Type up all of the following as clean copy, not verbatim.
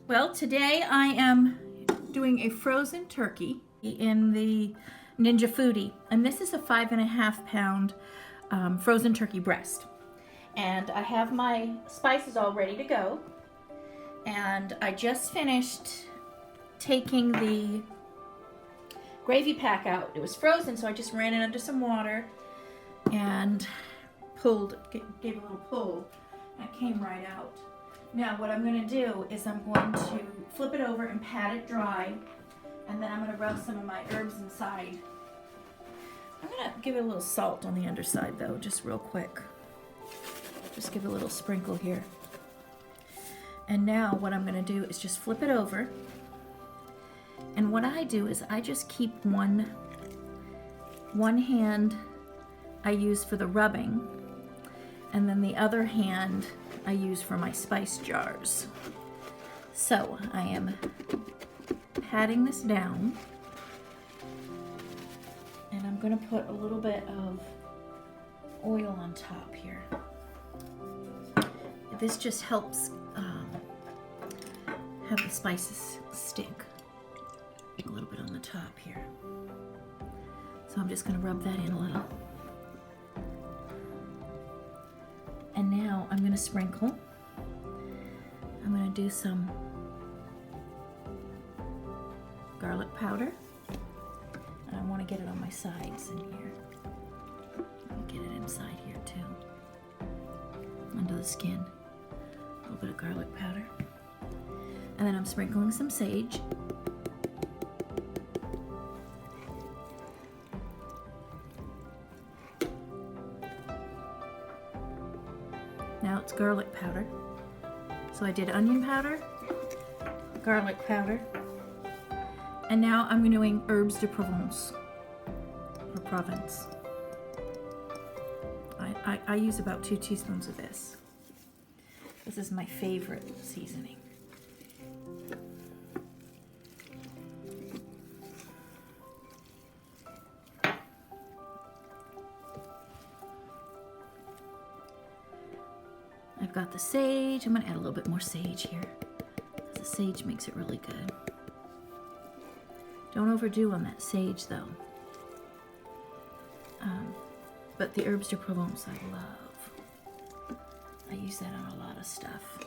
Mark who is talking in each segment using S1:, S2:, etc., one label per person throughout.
S1: Well, today I am doing a frozen turkey in the Ninja Foodi, and this is a 5.5 pound frozen turkey breast. And I have my spices all ready to go. And I just finished taking the gravy pack out. It was frozen, so I just ran it under some water and gave a little pull, and it came right out. Now what I'm going to do is I'm going to flip it over and pat it dry, and then I'm going to rub some of my herbs inside. I'm going to give it a little salt on the underside though, just real quick. Just give it a little sprinkle here. And now what I'm going to do is just flip it over. And what I do is I just keep one hand I use for the rubbing, and then the other hand I use for my spice jars. So I am patting this down, and I'm going to put a little bit of oil on top here. This just helps have the spices stick a little bit on the top here. So I'm just going to rub that in a little. And now I'm going to sprinkle. I'm going to do some garlic powder. And I want to get it on my sides in here. Let me get it inside here too. Under the skin. A little bit of garlic powder. And then I'm sprinkling some sage. Now it's garlic powder. So I did onion powder, garlic powder, and now I'm doing herbs de Provence, or Provence. I use about 2 teaspoons of this. This is my favorite seasoning. I've got the sage. I'm going to add a little bit more sage here. The sage makes it really good. Don't overdo on that sage though. But the herbs de Provence I love. I use that on a lot of stuff.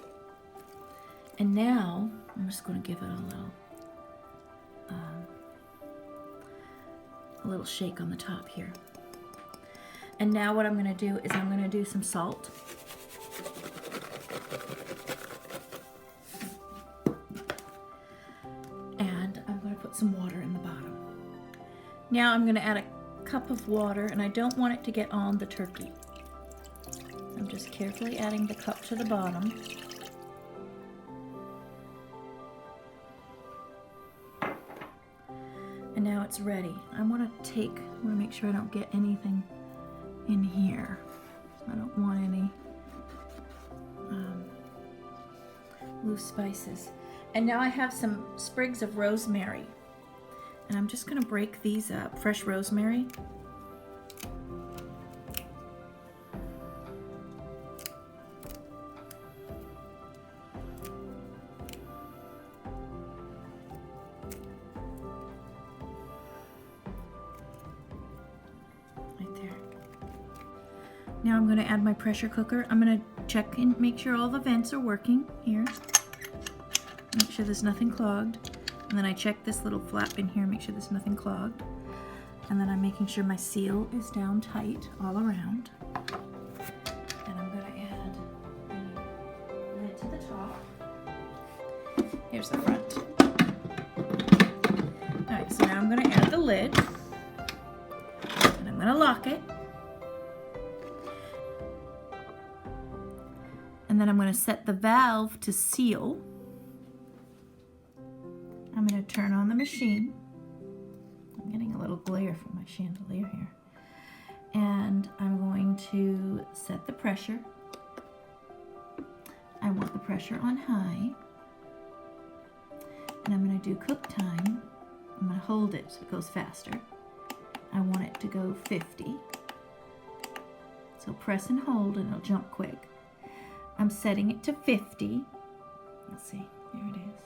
S1: And now I'm just going to give it a little shake on the top here. And now what I'm going to do is I'm going to do some salt. And I'm going to put some water in the bottom. Now I'm going to add a cup of water, and I don't want it to get on the turkey. I'm just carefully adding the cup to the bottom. And now it's ready. I want to make sure I don't get anything in here. I don't want any loose spices. And now I have some sprigs of rosemary. And I'm just going to break these up. Fresh rosemary. Right there. Now I'm going to add my pressure cooker. I'm going to check and make sure all the vents are working here. Make sure there's nothing clogged. And then I check this little flap in here, make sure there's nothing clogged. And then I'm making sure my seal is down tight all around. And I'm going to add the lid to the top. Here's the front. Alright, so now I'm going to add the lid. And I'm going to lock it. And then I'm going to set the valve to seal. I'm going to turn on the machine. I'm getting a little glare from my chandelier here. And I'm going to set the pressure. I want the pressure on high. And I'm going to do cook time. I'm going to hold it so it goes faster. I want it to go 50. So press and hold and it'll jump quick. I'm setting it to 50. Let's see. Here it is.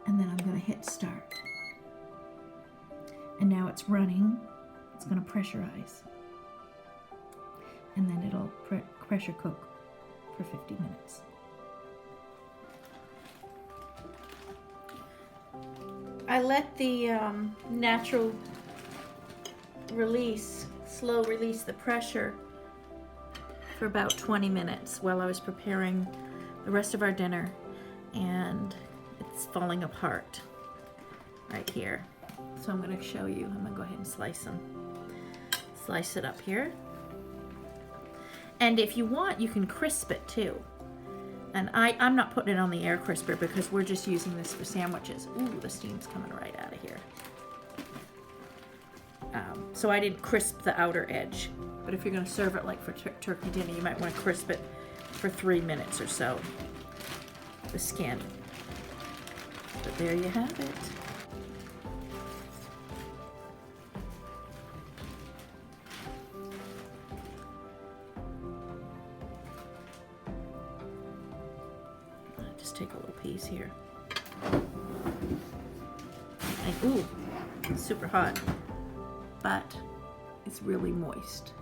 S1: And then I'm going to hit start. And now it's running. It's going to pressurize. And then it'll pressure cook for 50 minutes. I let the natural release, slow release the pressure for about 20 minutes while I was preparing the rest of our dinner, and it's falling apart right here. So I'm going to show you. I'm going to go ahead and slice them. Slice it up here. And if you want, you can crisp it too. And I'm not putting it on the air crisper because we're just using this for sandwiches. Ooh, the steam's coming right out of here. So I didn't crisp the outer edge. But if you're going to serve it like for turkey dinner, you might want to crisp it for 3 minutes or so. The skin. But there you have it. I'll just take a little piece here. And ooh, it's super hot, but it's really moist.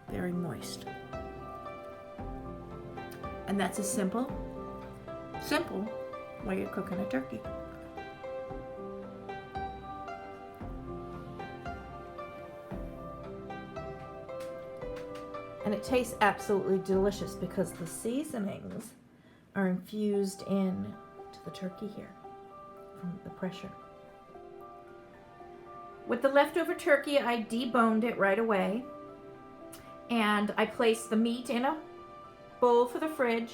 S1: Very moist. And that's a simple way of cooking a turkey. And it tastes absolutely delicious because the seasonings are infused in to the turkey here from the pressure. With the leftover turkey, I deboned it right away. And I placed the meat in a bowl for the fridge.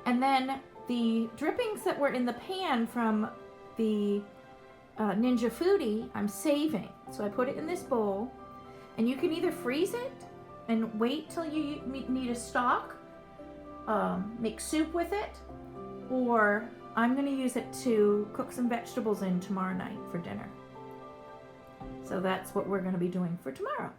S1: And then the drippings that were in the pan from the Ninja Foodi, I'm saving. So I put it in this bowl. And you can either freeze it and wait till you need a stock, make soup with it, or I'm going to use it to cook some vegetables in tomorrow night for dinner. So that's what we're going to be doing for tomorrow.